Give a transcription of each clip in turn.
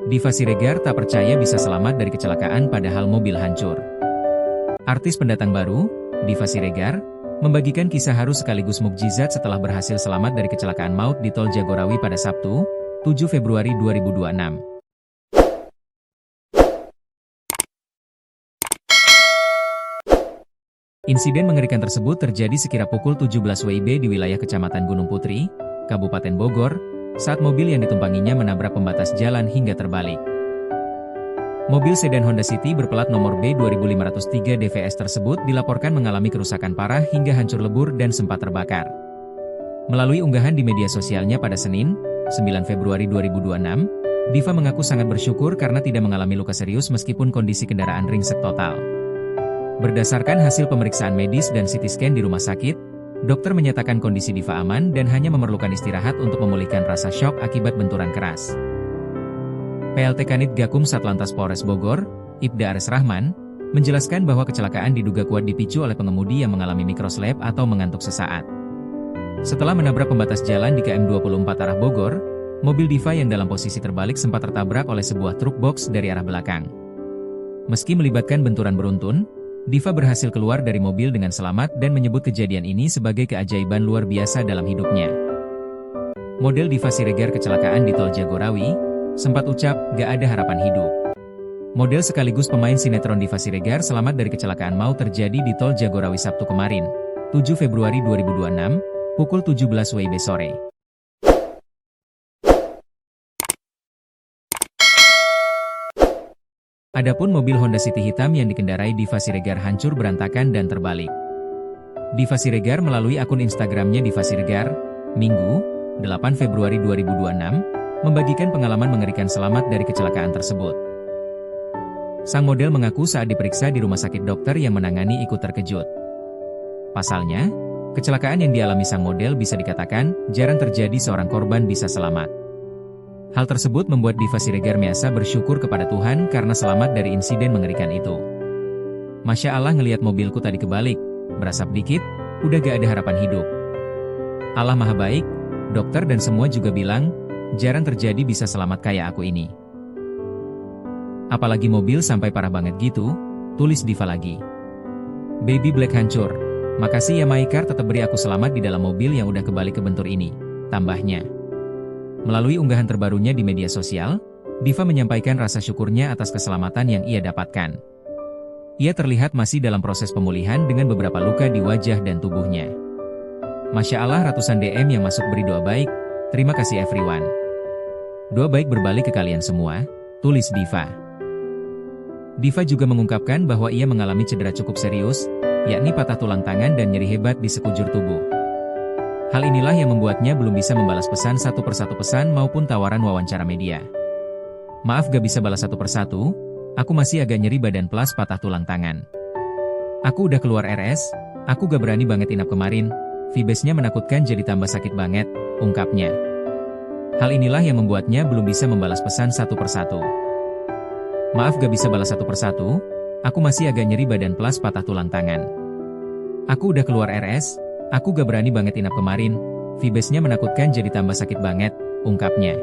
Diva Siregar tak percaya bisa selamat dari kecelakaan padahal mobil hancur. Artis pendatang baru, Diva Siregar, membagikan kisah haru sekaligus mukjizat setelah berhasil selamat dari kecelakaan maut di Tol Jagorawi pada Sabtu, 7 Februari 2026. Insiden mengerikan tersebut terjadi sekira pukul 17 WIB di wilayah Kecamatan Gunung Putri, Kabupaten Bogor, saat mobil yang ditumpanginya menabrak pembatas jalan hingga terbalik. Mobil sedan Honda City berplat nomor B2503 DVS tersebut dilaporkan mengalami kerusakan parah hingga hancur lebur dan sempat terbakar. Melalui unggahan di media sosialnya pada Senin, 9 Februari 2026, Diva mengaku sangat bersyukur karena tidak mengalami luka serius meskipun kondisi kendaraan ringsek total. Berdasarkan hasil pemeriksaan medis dan CT scan di rumah sakit, dokter menyatakan kondisi Diva aman dan hanya memerlukan istirahat untuk memulihkan rasa syok akibat benturan keras. PLT Kanit Gakum Satlantas Polres Bogor, Ibda Ares Rahman, menjelaskan bahwa kecelakaan diduga kuat dipicu oleh pengemudi yang mengalami microslip atau mengantuk sesaat. Setelah menabrak pembatas jalan di KM 24 arah Bogor, mobil Diva yang dalam posisi terbalik sempat tertabrak oleh sebuah truk box dari arah belakang. Meski melibatkan benturan beruntun, Diva berhasil keluar dari mobil dengan selamat dan menyebut kejadian ini sebagai keajaiban luar biasa dalam hidupnya. Model Diva Siregar kecelakaan di Tol Jagorawi, sempat ucap, "Gak ada harapan hidup." Model sekaligus pemain sinetron Diva Siregar selamat dari kecelakaan maut terjadi di Tol Jagorawi Sabtu kemarin, 7 Februari 2026, pukul 17 WIB sore. Adapun mobil Honda City hitam yang dikendarai Diva Siregar hancur berantakan dan terbalik. Diva Siregar melalui akun Instagramnya Diva Siregar, Minggu, 8 Februari 2026, membagikan pengalaman mengerikan selamat dari kecelakaan tersebut. Sang model mengaku saat diperiksa di rumah sakit dokter yang menangani ikut terkejut. Pasalnya, kecelakaan yang dialami sang model bisa dikatakan jarang terjadi seorang korban bisa selamat. Hal tersebut membuat Diva Siregar merasa bersyukur kepada Tuhan karena selamat dari insiden mengerikan itu. Masya Allah ngelihat mobilku tadi kebalik, berasap dikit, udah gak ada harapan hidup. Allah Maha Baik, dokter dan semua juga bilang, jarang terjadi bisa selamat kayak aku ini. Apalagi mobil sampai parah banget gitu, tulis Diva lagi. Baby Black hancur, makasih ya Maikar tetap beri aku selamat di dalam mobil yang udah kebalik kebentur ini, tambahnya. Melalui unggahan terbarunya di media sosial, Diva menyampaikan rasa syukurnya atas keselamatan yang ia dapatkan. Ia terlihat masih dalam proses pemulihan dengan beberapa luka di wajah dan tubuhnya. Masya Allah ratusan DM yang masuk beri doa baik, terima kasih everyone. Doa baik berbalik ke kalian semua, tulis Diva. Diva juga mengungkapkan bahwa ia mengalami cedera cukup serius, yakni patah tulang tangan dan nyeri hebat di sekujur tubuh. Hal inilah yang membuatnya belum bisa membalas pesan satu persatu pesan maupun tawaran wawancara media. Maaf gak bisa balas satu persatu, aku masih agak nyeri badan plus patah tulang tangan. Aku udah keluar RS, aku gak berani banget inap kemarin, Vibesnya menakutkan jadi tambah sakit banget, ungkapnya. Hal inilah yang membuatnya belum bisa membalas pesan satu persatu. Maaf gak bisa balas satu persatu, aku masih agak nyeri badan plus patah tulang tangan. Aku udah keluar RS, aku gak berani banget inap kemarin, Vibesnya menakutkan jadi tambah sakit banget, ungkapnya.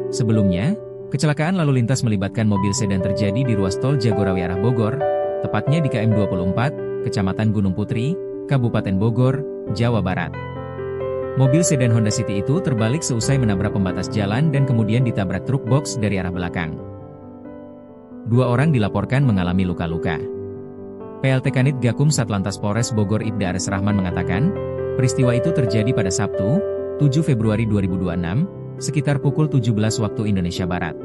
Sebelumnya, kecelakaan lalu lintas melibatkan mobil sedan terjadi di ruas tol Jagorawi arah Bogor, tepatnya di KM 24, Kecamatan Gunung Putri, Kabupaten Bogor, Jawa Barat. Mobil sedan Honda City itu terbalik seusai menabrak pembatas jalan dan kemudian ditabrak truk box dari arah belakang. Dua orang dilaporkan mengalami luka-luka. PLT Kanit Gakum Satlantas Polres Bogor Ibda Ares Rahman mengatakan, peristiwa itu terjadi pada Sabtu, 7 Februari 2026, sekitar pukul 17 waktu Indonesia Barat.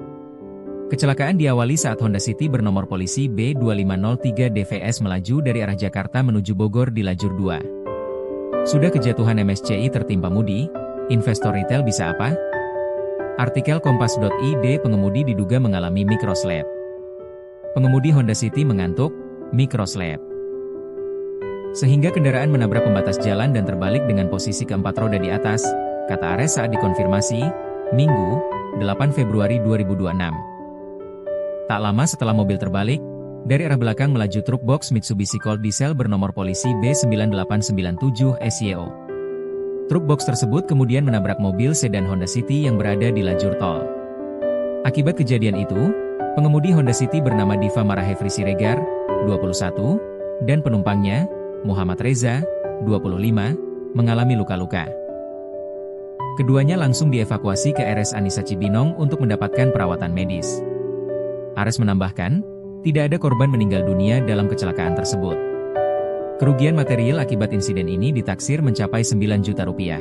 Kecelakaan diawali saat Honda City bernomor polisi B2503 DVS melaju dari arah Jakarta menuju Bogor di lajur 2. Sudah kejatuhan MSCI tertimpa mudi, investor retail bisa apa? Artikel Kompas.id, pengemudi diduga mengalami microslip. Pengemudi Honda City mengantuk, microslip. Sehingga kendaraan menabrak pembatas jalan dan terbalik dengan posisi keempat roda di atas, kata Ares saat dikonfirmasi, Minggu, 8 Februari 2026. Tak lama setelah mobil terbalik, dari arah belakang melaju truk box Mitsubishi Colt Diesel bernomor polisi B9897 SYO. Truk box tersebut kemudian menabrak mobil sedan Honda City yang berada di lajur tol. Akibat kejadian itu, pengemudi Honda City bernama Diva Marahevri Siregar, 21, dan penumpangnya, Muhammad Reza, 25, mengalami luka-luka. Keduanya langsung dievakuasi ke RS Anissa Cibinong untuk mendapatkan perawatan medis. Ares menambahkan, tidak ada korban meninggal dunia dalam kecelakaan tersebut. Kerugian material akibat insiden ini ditaksir mencapai 9 juta rupiah.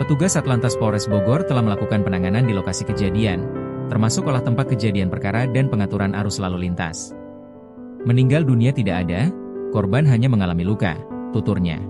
Petugas Satlantas Polres Bogor telah melakukan penanganan di lokasi kejadian, termasuk olah tempat kejadian perkara dan pengaturan arus lalu lintas. Meninggal dunia tidak ada, korban hanya mengalami luka, tuturnya.